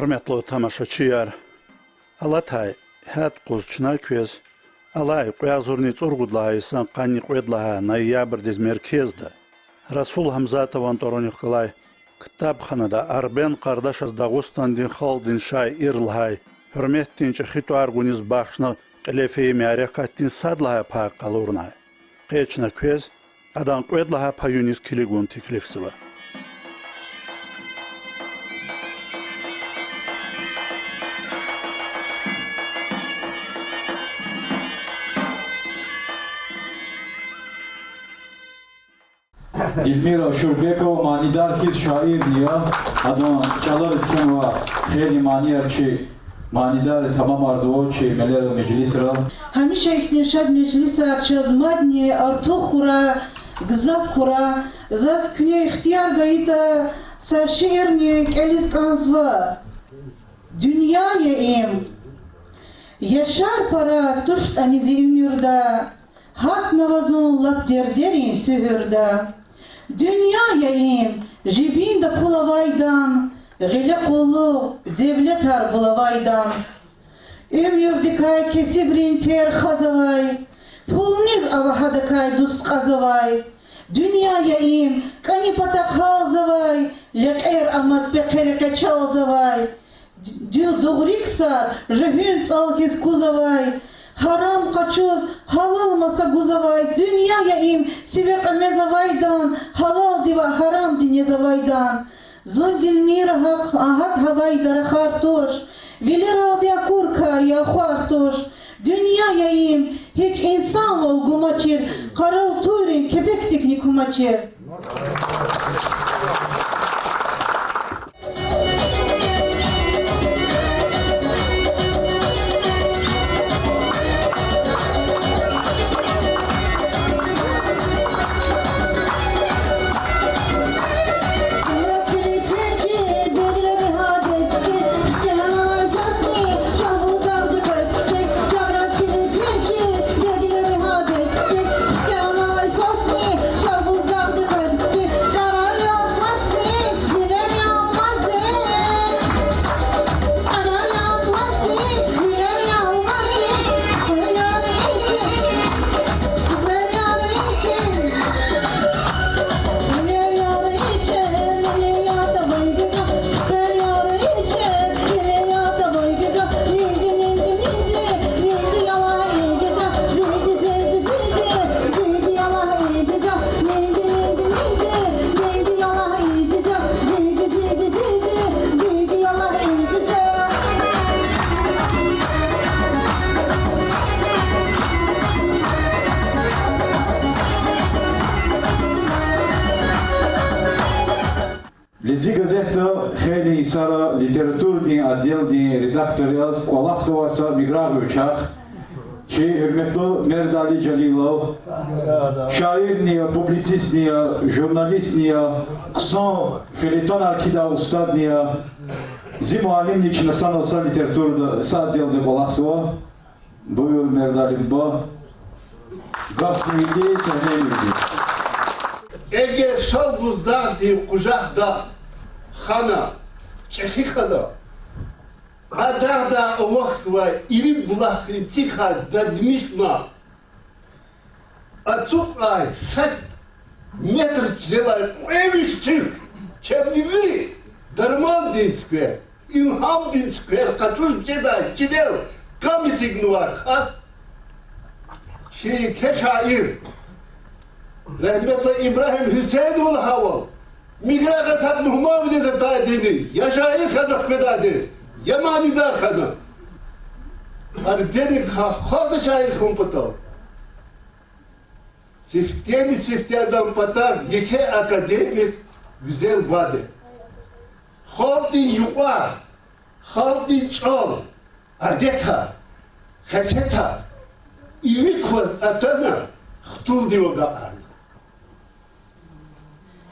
Hürmetli tamaşaçılar, Alatay, hat qozçuna köz, Alay, qoyazurni çorgudlaysan, qanni qoydlaha, noyabrdiz merkezde. Rasul Hamzatovan Toroniqlay, Kitabxanada Arben qardaşaz Dağıstandin xaldin şay irlhay, hürmettinçe xitu arguniz baxşna qilefeyi mərəkatdin sadlaha paqalurnay. Qeçna köz, adan qoydlaha payuniz kiligun teklifsiva. Dilmira Şurbekov manidar kiz şair diye adam çalar isken ve kheli maniyer çi manidar tamam arzu çi meler meclis ra Hamisha iktinshad meclisa çazmadni artukhura gzafkhura zat küne ihtiyar gayita sa şiirni kelis kansva dünyaya im yaşar para tuşt anizi ümürda hat navazun lap derderin sühürda dünyaya im jibinda pulavaydan gile kolu devlet har bulavaydan Ömürdikay kesibrin per khazavay Pulniz avahadakay dust qazavay Dünyaya im kani patak halzavay Lek'er amaz pekereke çalzavay Doğriksa jehün çalgiz kuzavay Haram kaçuz halal masa guzavay Dünyaya im sivek amezavaydan Halal diva haram dinezavaydan Zondil mir hak havay dar khartoş Veli ya kurkar ya khartoş Dünyaya im hiç insan ol gumaçir Karal turin kepek teknik gumaçir Lizi gazete kheli isara literatür din adil din redaktör yaz kulak savasa migrab uçak şey hürmetli Merdali Jalilov şair niye publisist niye jurnalist niye son feleton arkida ustad niye zimualim niçin san olsa literatürde sadilde kulak sava buyur Merdali ba gafniydi söyleyeyim. Eğer şalbuzdan diye kucakta Хана, Чехихана, Адада Овахсва, Ирин Булахин, Тиха, Дадмишна, Ацукай, Сад, метр чрела, Эвиштик, чем не вери, Дарман Динсквер, Имхам Динсквер, Качуш Джеда, Чидел, Камитигнуа, Хас, Шей Кешаир, Рахметла Ибрахим Хüseyin Булхавал, Migraka satın humavide de taydini, yaşayı kadar pedadi, yamanidar kadar. Hani benim halda şair kumpatav. Siftiyeden patar, yeke akademik, güzel bade. Haldin yuva, haldin çal, adeta, haseta, ivikvaz atana, htul diyor ga'an.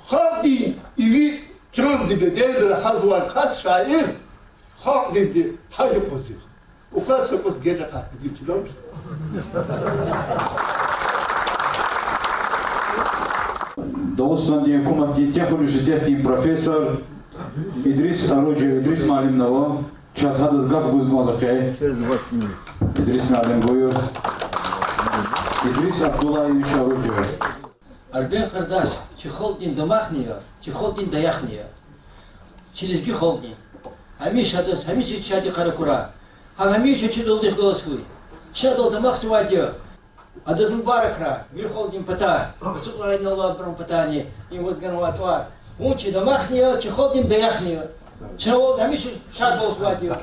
Haldin ivi can dibe değildir hazva kas şair hak dedi hayır poziyor. O kadar sakız gece kalktı geçiyor musun? Dağıstan diye kumat diye teknoloji diye profesör İdris Arucu, İdris Malim Navo. Сейчас hadis gaf guzmozakay. İdris Malim buyur. İdris Abdullayevich Arucu. Арбен Хардаш, Чехолдин домахния, Чехолдин даяхния. Челезги холдин. Хамиша дас, хамиша чади каракура. Хамиша чедолдих голосуй. Шадол домах свадья. А дас мубаракра, Вильхолдин пата. Сутлайн Аллах бром патани, им возгану атвар. Унчи домахния, Чехолдин даяхния. Чехол, хамиша шадол свадья.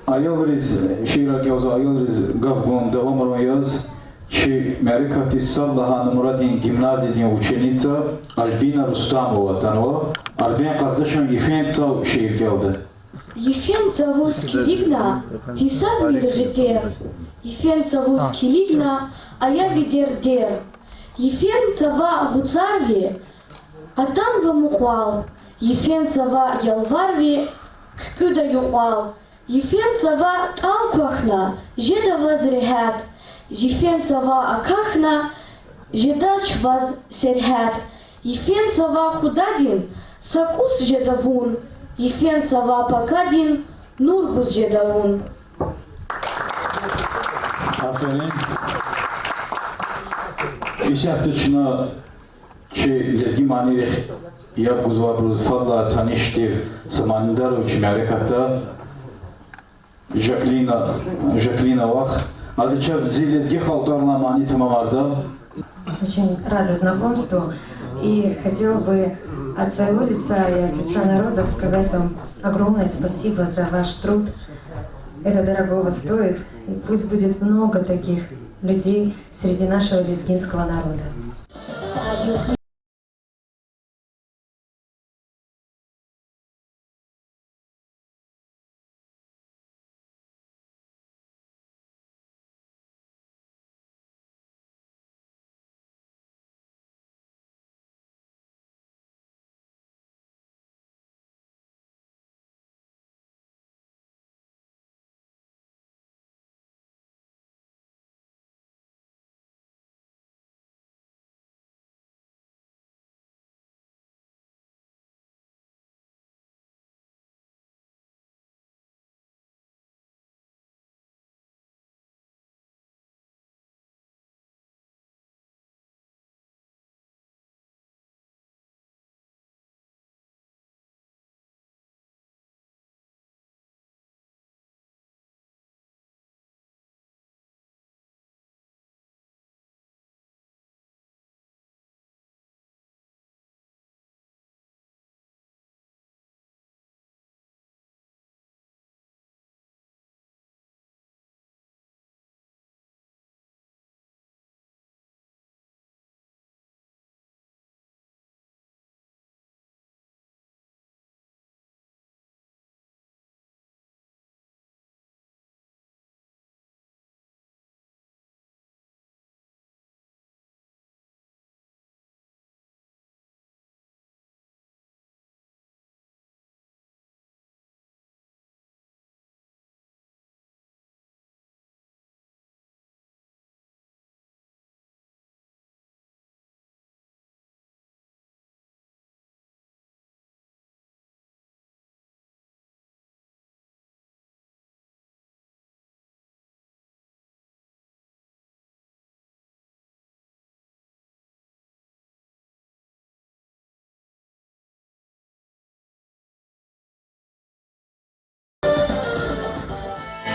Ayolriz şiira kevzo ayolriz gavgom devam royaz ki Amerika Tissallaha Muradin gimnaziyadin učenica Albina Rustamova tanova Arben kardeşim Yefentsa şiir geldi. Yefentsa vuskilигна, hisab mirgiter. Yefentsa vuskilигна, a ja viderder. Yefentsa va vutsarvi, a tam va muqal. Yefentsa va yalvarvi, küda yuqal. Yefentsava talkwachna, jeda vazrehat. Yefentsava akachna, jedach vaz serhat. Yefentsava khudadin, sakus jedavun. Yefentsava pakadin, nurgus jedavun. Aferin. İşahtışına ki lezgi manirih yap guzvabruz fadla tanıştır Samandaroviç Amerika'da Жаклина Вах. А сейчас зелезги халтарна мани тамамарда. Очень рада знакомству и хотела бы от своего лица и от лица народа сказать вам огромное спасибо за ваш труд. Это дорогого стоит, и пусть будет много таких людей среди нашего лезгинского народа.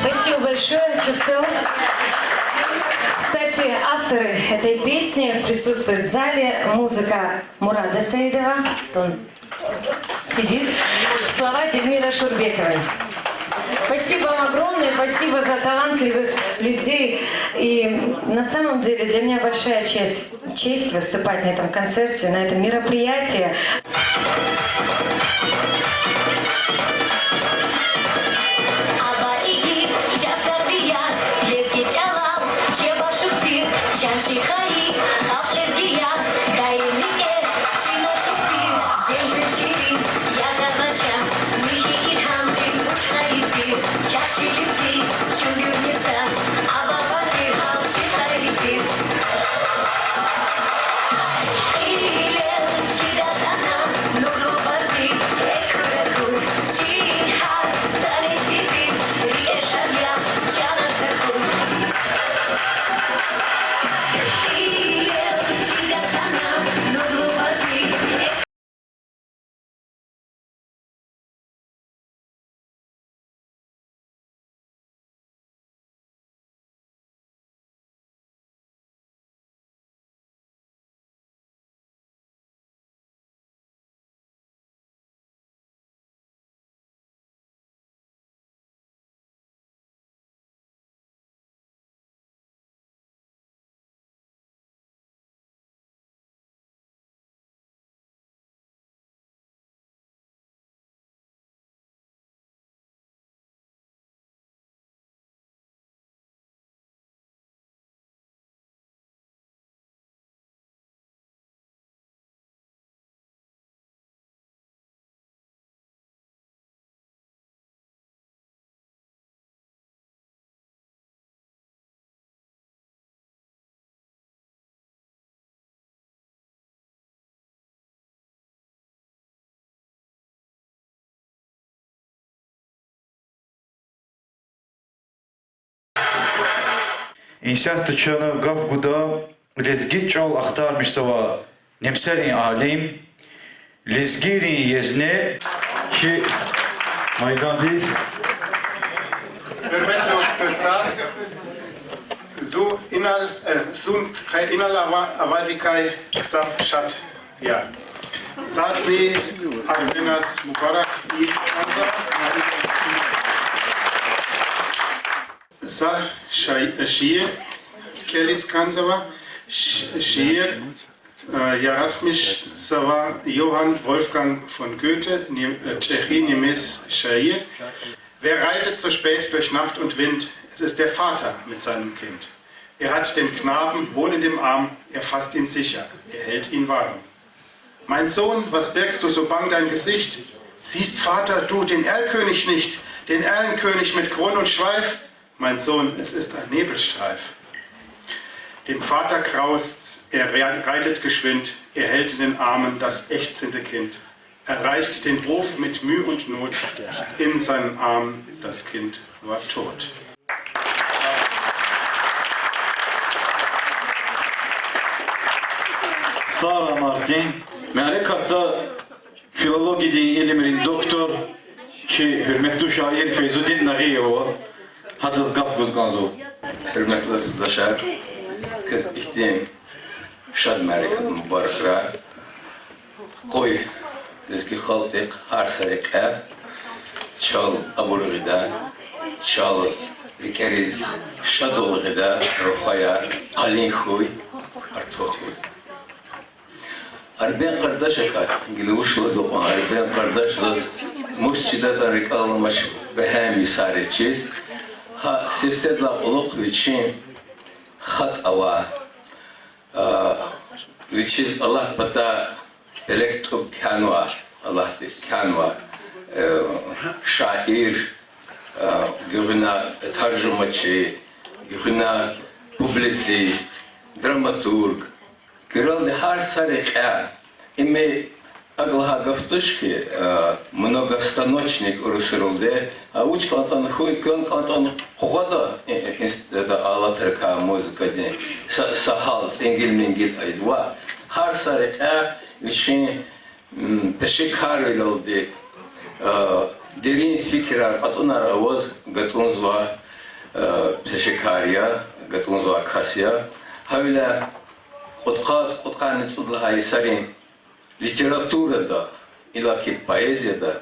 Спасибо большое, Чевсел. Кстати, авторы этой песни присутствуют в зале. Музыка Мурада Саидова, он сидит. Слова Тельмира Шурбековой. Спасибо вам огромное, спасибо за талантливых людей. И на самом деле для меня большая честь выступать на этом концерте, на этом мероприятии. She İnşaat tüçanı gaf guda lezgit çol aktarmış sava nemserin alim lezgirin yezne ki maydandayız. Hürmetli dostlar, inal avadikay ksaf şat ya. Sasni Arbinas Mubarak is Kanza Sa Şiir Kelis Kanzava Şiir yaratmış Sava Johann Wolfgang von Goethe Tschechinemes Şair. Wer reitet so spät durch Nacht und Wind? Es ist der Vater mit seinem Kind. Er hat den Knaben wohl in dem Arm, er fasst ihn sicher, er hält ihn warm. Mein Sohn, was birgst du so bang dein Gesicht? Siehst, Vater, du den Erlkönig nicht, den Erlenkönig mit Kron und Schweif? Mein Sohn, es ist ein Nebelstreif. Dem Vater graust's, er reitet geschwind, er hält in den Armen das ächzende Kind. Erreicht den Hof mit Mühe und Not, in seinen Armen das Kind war tot. Sara Martin, Merekatta filoloji ilimrin doktor ki hürmetli şair Feyzuddin Nagiyeva hadız gaf buzganzo. Hürmetli dostlar, kız ihtim şad merekat mübarek ra koy rizki haltık har sarık ev çal abulğida çalız rikeriz şad olğida ruhaya alin huy artuhuy. Arben kardeşler, gülüşle doğan Arben kardeşler, mescide tarikalanmış ve hem isaretçiz. Ha siftedla oluk için hat ava, which is Allah bata elektrik kanwa, Allah kanwa, şair, gühna tercümaçı, gühna publicist, dramaturg. Kiraldi har sarıka, ими агла гафтушки многостаночник уруширулде, а учка антон хуй кон антон хугада институтта алатрка музыка де сахал ценгил айдва har sarıka için teşekkür edildi. Derin fikirler atunar avaz gatunzva teşekkürya gatunzva kasya havla Kutkan nitsudlaha isarin literatürada, ilaki poeziyada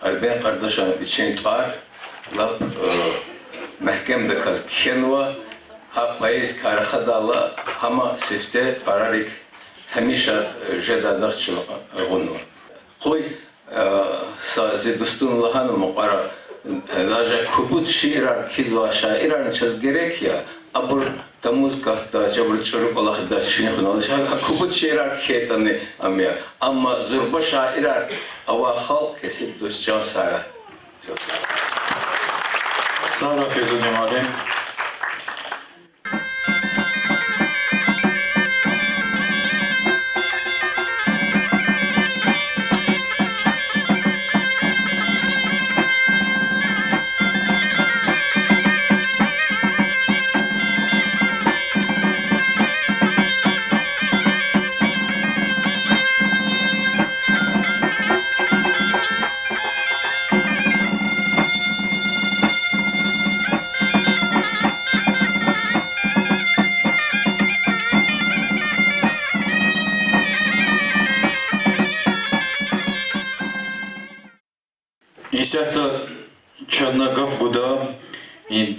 Arben kardeşim için var, lab mahkemde kaz kişenva, ha poez karxadala, hama sifte ararik, hemişa jedadakçı gunu. Koy sazi dostun lahanı muqara, даже kubut şiirar kizva şairan çöz gerek ya, abur Tamuz kahta çabuk çocuk olarak da şunu konuşalım. Kubut şiirar ketani amya. Ama zurba şairar ava halk kesip dostça sara. Sara Feyzuddin Alim. İnşaatta Çarnagaf Guda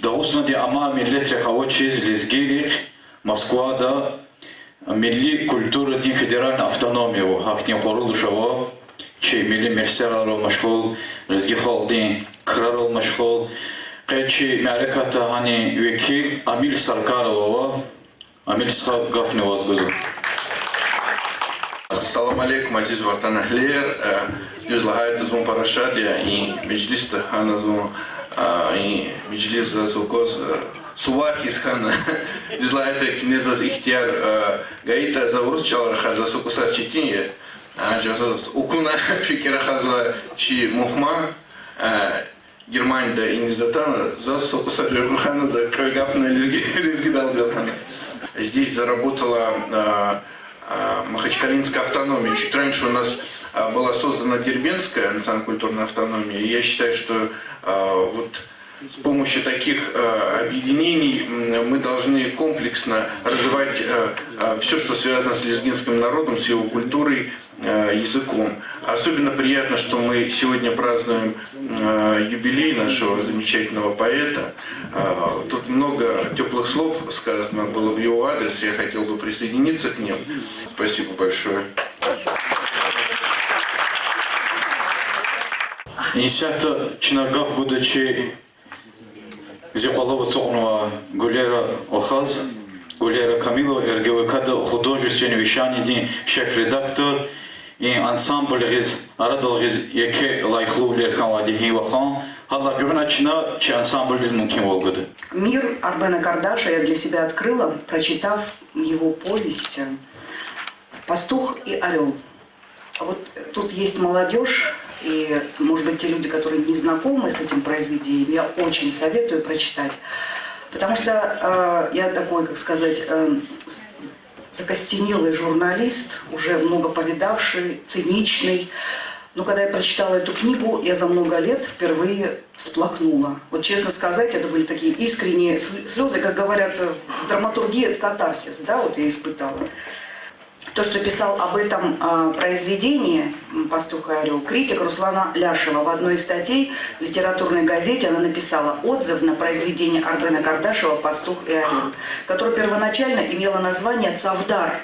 Dağusnadi ama millet rehavatçiz lezgirik Moskva'da Milli Kultura din Federal Avtonomiya Haktin Koruluşava Çi milli merseğar olmaşkol Rizgi Khaldin Kırar olmaşkol Qayçi Merekata hani vekil Amil Sarkarova Amil Sarkaf Nevazguzu. Assalamu alaikum aziz vatanahliler. Излагает зум парашадия и мечлиста хана зум и мечлис зукос сувахис хана излагает кинезас ихтияр гаита за урусчалар хаза сукуса читинье а жаса укуна фикера хаза чи мухма Германияда инвестатана за содержание за кровегafны лезгидалбелхана. Здесь заработала Махачкалинская автономия. Чуть раньше у нас была создана Дербентская национально-культурная автономия. И я считаю, что вот с помощью таких объединений мы должны комплексно развивать все, что связано с лезгинским народом, с его культурой, языком. Особенно приятно, что мы сегодня празднуем юбилей нашего замечательного поэта. Тут много теплых слов сказано было в его адрес, я хотел бы присоединиться к ним. Спасибо большое. Инсята Чинагав будучи Зипалова Цокнова Гулера Охаз, Гулера Камилова, РГВК художественный вещание, шеф-редактор и ансамбль Арадал Яке Лайхлу Лерхан Вадихи Вахан, Хадла Гюрначина, че ансамбль из Мункин Волгоды. Мир Арбена Кардаша я для себя открыла, прочитав его повесть «Пастух и орел». Вот тут есть молодежь, и, может быть, те люди, которые не знакомы с этим произведением, я очень советую прочитать. Потому что я такой, как сказать, закостенелый журналист, уже много повидавший, циничный. Но когда я прочитала эту книгу, я за много лет впервые всплакнула. Вот честно сказать, это были такие искренние слезы, как говорят в драматургии, это катарсис, да, вот я испытала. То, что писал об этом произведении «Пастух и орел» критик Руслана Ляшева в одной из статей в литературной газете, она написала отзыв на произведение Арбена Кардашева «Пастух и орел», которое первоначально имело название «Цавдар».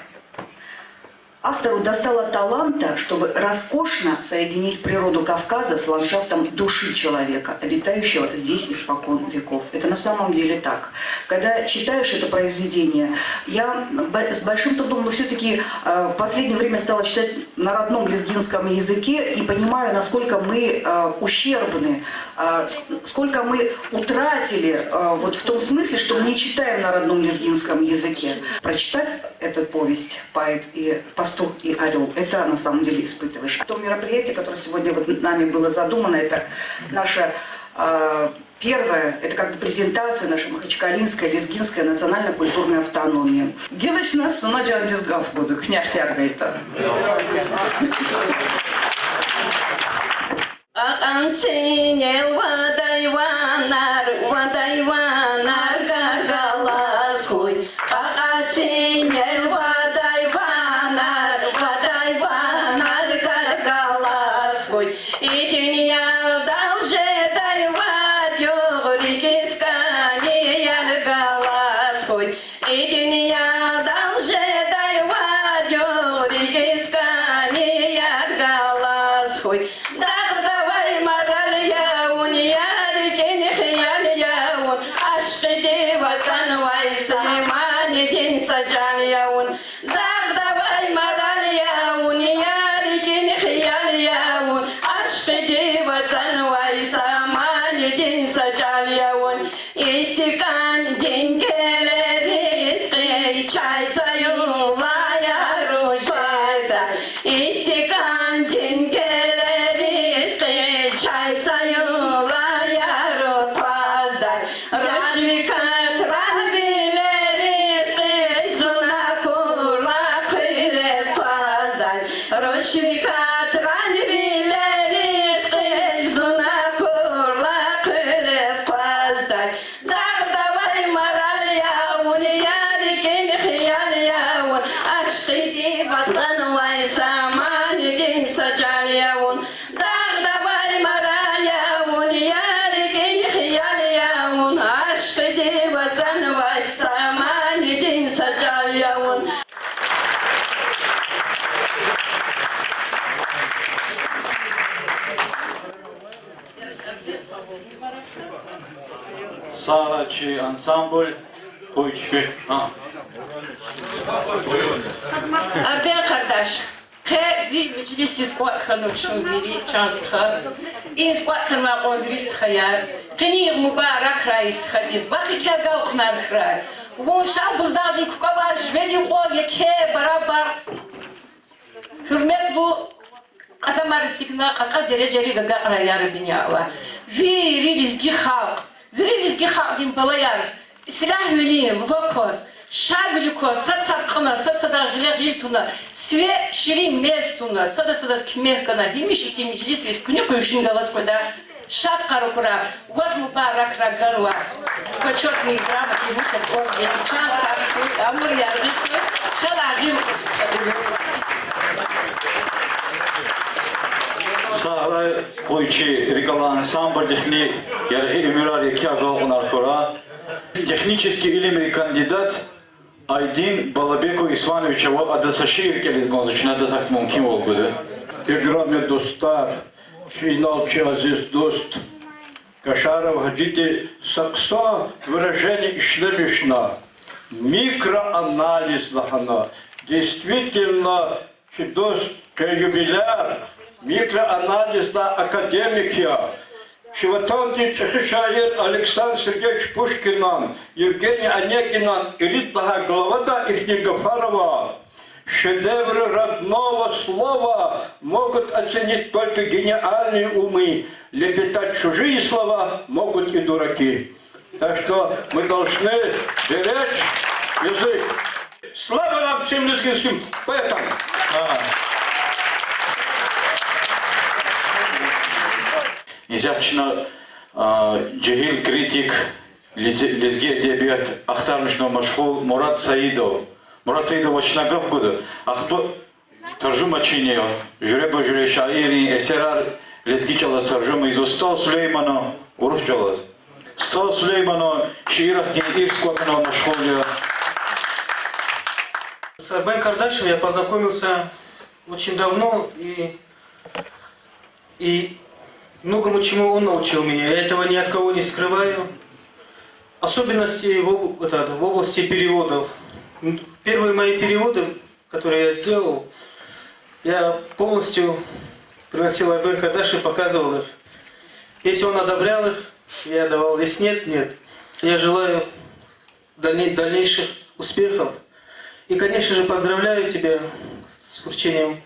Автору достало таланта, чтобы роскошно соединить природу Кавказа с ландшафтом души человека, обитающего здесь испокон веков. Это на самом деле так. Когда читаешь это произведение, я с большим трудом, но все-таки в последнее время стала читать на родном лезгинском языке и понимаю, насколько мы ущербны, сколько мы утратили вот в том смысле, что мы не читаем на родном лезгинском языке. Прочитав эту повесть «Поэт и «Пастух и орел», это на самом деле испытываешь. То мероприятие, которое сегодня вот нами было задумано, это наша первое, это как бы презентация нашей махачкалинской, лезгинской национально-культурной автономии. Гелочна сунаджан дизгав буду, княхтяга это. Сарачи ансамбль Хойчфе. Арбен Кардаш. Ви мeclis izquatxan şoviri chansxa. İzquatxan ma qondrist xayar. Qini mubarak rais xadiz. Baqi kagal qnar khra. Вон шабыздагы кукава жвели қол яке барабар. Hürmetli adamlar sikna qat'a dereceli gaqra yarı dünyava. вирилизги халк. Вирилизги халк дин балаяр. Силах вилим, вокос. Шабилюко, сацаткана, сацадаргилер гилтуна. Све ширим местуна. Сада-сада кмехкана. Химишити миджлис вискунику юшингаласкода. Шат карукура. Возьму барак раганва. Почетный грамотный мучат орден. Час сарку. Амур яргику. Шалагим. Сахара койчи рекала ансамбль техни ярги эмирали кягал унаркора. Технический илимри кандидат Айдин Балабеку Исвановича адасашир келизгонзучна адасахт мумкин болбуду. Играме достар, финалчи азиз дост. Кашаров Хаджити Сакса выражение ишлемишна. Микроанализ лахана. Действительно, дост юбиляр. Микроанализ да академикия. Шиватанти Чехишаир Александр Сергеевич Пушкинан, Евгений Онегинан, элитного главада Ихтингафарова. Шедевры родного слова могут оценить только гениальные умы. Лепетать чужие слова могут и дураки. Так что мы должны беречь язык. Слава нам всем лезгинским поэтам! Низявчина джихил критик лезге эдебият ахтармишно машхул Мурат Саидов. Мурат Саидов очнагав года. Ахто таржума чинео. Жюреба жюре шаири эсерар лезги чалас таржума из Стал Сулеймана урух чалас. Стал Сулеймана шиирах тин ирсквакана машхулия. С Арбен Кардашем я познакомился очень давно и многому чему он научил меня. Я этого ни от кого не скрываю. Особенности в области переводов. Первые мои переводы, которые я сделал, я полностью приносил Арбен Кардаш и показывал их. Если он одобрял их, я давал. Если нет, нет. Я желаю дальнейших успехов. И, конечно же, поздравляю тебя с вручением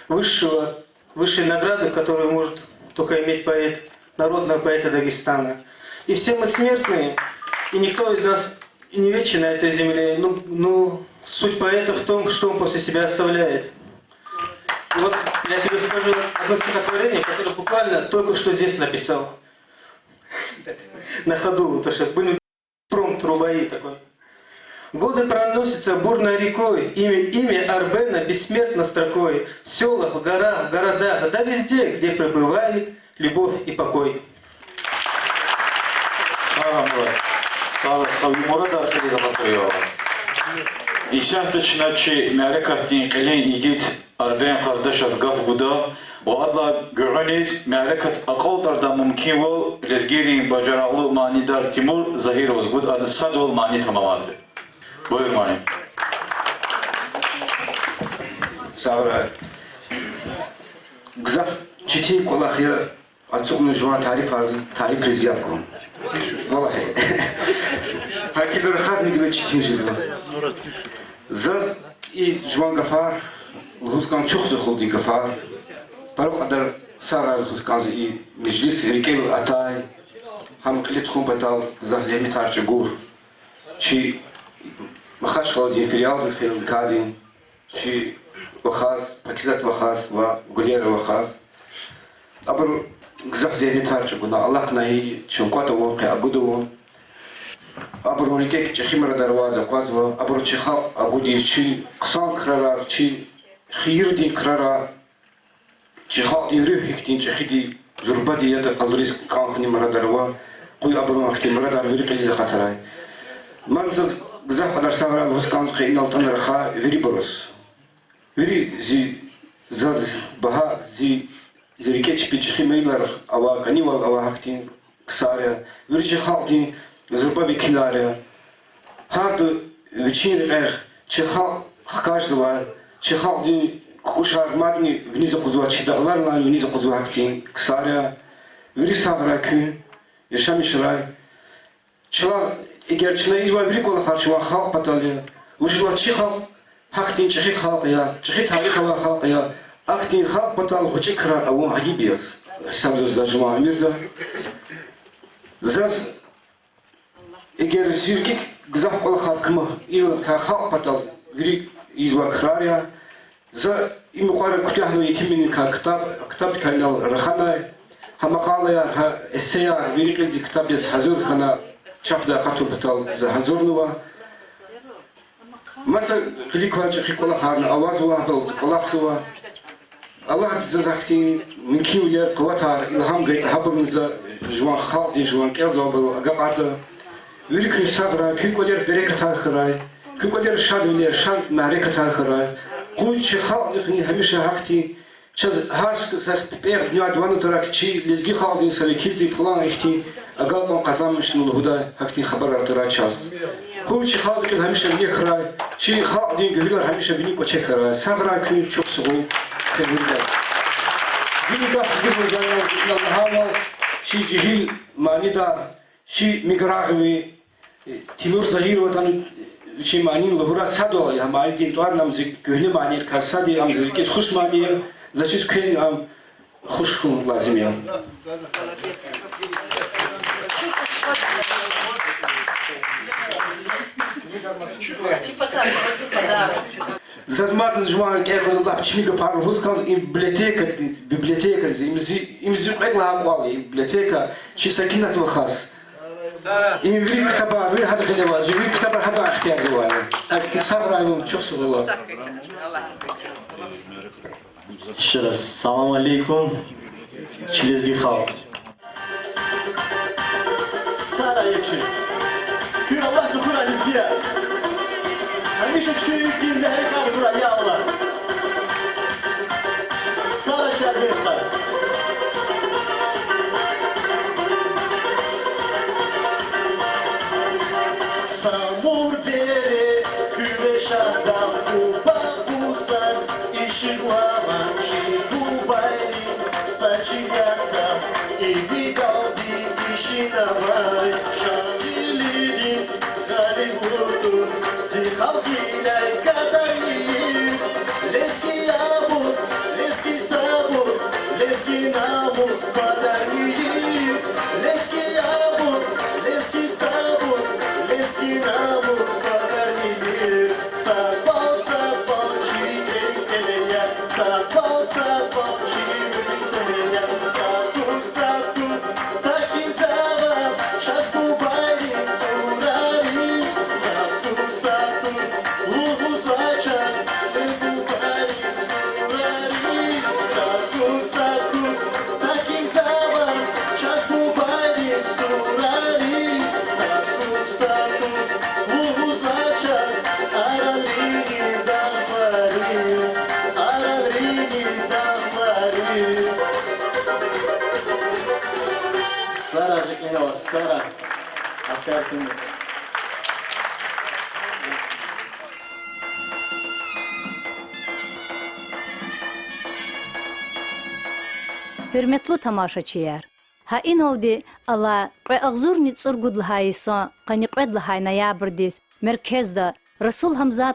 высшей награды, которую может только иметь поэт, народного поэта Дагестана. И все мы смертные, и никто из нас и не вечен на этой земле. Но суть поэта в том, что он после себя оставляет. И вот я тебе скажу одно стихотворение, которое буквально только что здесь написал. На ходу, потому что были промпт рубаи такой. Годы проносятся бурной рекой, имя Арбена бессмертно строкой. В селах, в горах, в городах, да везде, где пребывает любовь и покой. Слава Мурада Аркадизалатуева. И сяхточна чи мяре картин калин игит Арбен Кардаш азгав гуда. وأضع جرانيس معركة أقل در ممکن و لزگیری بجرالو معنی در تیمور ظهیر وزگود از صدول معنی تمامات. بویر معنی. سعورة قذف چیتی کلا خیر اتسوق جوان تعریف رزیاب کن. والله هاکی در خاص میگه چیتی رزیاب. زاد ای جوان گفار لحوظ کن چخت خودی گفار. برای قدر سعر لحوظ کن ای مجلس ریکل اتای هم قلیت خون بتال قذف زیمی تارچ گور. چی مخاش خالدی فریال دست فیلم کادین چی وخاص پاکیزات وخاص و گلیر وخاص. ابر قذف زیمی تارچ گونا الله کنایی چونکات واقع اگودو. ابر اونیکه چه خیمر دروازه قاز و ابر چه خال اگودی چی قسان کرار چی خیر دین کرار چه خال دی روح هکتین چه خیلی ضربتی یاد قلریز کان کنی مرا دروا قوی ابر اونکه مرا دروی قلیز خطرای. من زد قذف در سعر لحوظ کن خیلی نالتان رخا وری بروس. وری زاد بها زریکه پیچخی میلر آوا کنیوال آوا هکتین کساره وری چه خال دی زربا بکیلاره هر دو وچین رخ چه خال خکاش زوال چه خال دی کوشار مادنی ونیز قزوا چی دغلار نان ونیز قزوا هکتین کساره وری سعر کن یشمی شرای چلا اگر چنایی وای وری کل خارشوا خال پتالیه وجلا چی خال هکتین چخی خال یا چخی تاریخ خال یا هکتین خال پتال خوچی کرا اوم عجیبیه حساب زوج جماعه میرده Zaz eğer zirgik gizaf kol halkıma il halk patal veri izva krarya za imukara kutahno yetiminin kitap kanal rahana ha maqalaya ha essayar veri qildi kitap yaz hazır kana çapda qatul patal za hazırnuva مثلا خليك واجه خليك ولا خارنا أواز وابل ولا خسوا الله تزحتي من كيو يا قوتها إلهام جيت حبر من جوان خالدي جوان كذا وبرو أقطعت يريكني صبرا كي كودير بركة خراي كي كودير شاد ولا شاد معركة خراي قوي شيء خالدي هميشه حكتي شاد هارش كسر بير دنيا دوانو تراك شيء لزجي خالدي سري كيدي فلان إختي أقل ما قزام مش نقول هدا حكتي خبر تراك شاز قوي شيء خالدي هميشه بني خراي شيء خالدي قبيلة هميشه بني كوتشي خراي صبرا كي شوف سقول تبرد بني ده جزء جانا الله شيء جهيل معني دار شيء مقراغوي تيمور ظهير وطن شيء معني لهورا سادو يا معني دين توار نمزك كهني معني كاسادي أم زريكيز خوش معني زاشيز كهني أم خوش كون لازم يا Зазмарный жван, я говорю, да, почему говорю, вот сказал, библиотека, им зюкает лагуал, библиотека, чисакина тухас. Им ври китаба, ври хада хилева, ври китаба хада ахтияр зуали. Так сабра ему çok sıvıла. Еще раз, салам алейкум, Чилезги халк. Сара якши. Kür Allah nukur alizgiye. Hamisha küçük bir mehri kar ya Allah. Sara şerbiyetler. Samur dere küveşanda kupa kusan işıklama şiku bayri saçıyasa evi kaldı işine vay şamilini gari vurdu si halkine kadar iyi leski yağmur leski sabur leski namus kadar iyi leski yağmur leski sabur leski namus kadar iyi sabah sabah şiirleye sabah sabah şiirleye satur satur takin zava şasku bayri surari satur satur ruhus açar bu bayri surari satur satur takin zava şasku bayri surari satur satur ruhus açar aralini dağları aralini dağları Sara Jekine var, Sara. Asker kimdi? Hürmetli tamaşaçılar. Ha in oldu Allah ağzur nitsur gudlahaysa, qani qedlahayna ya berdis merkezde Resul Hamza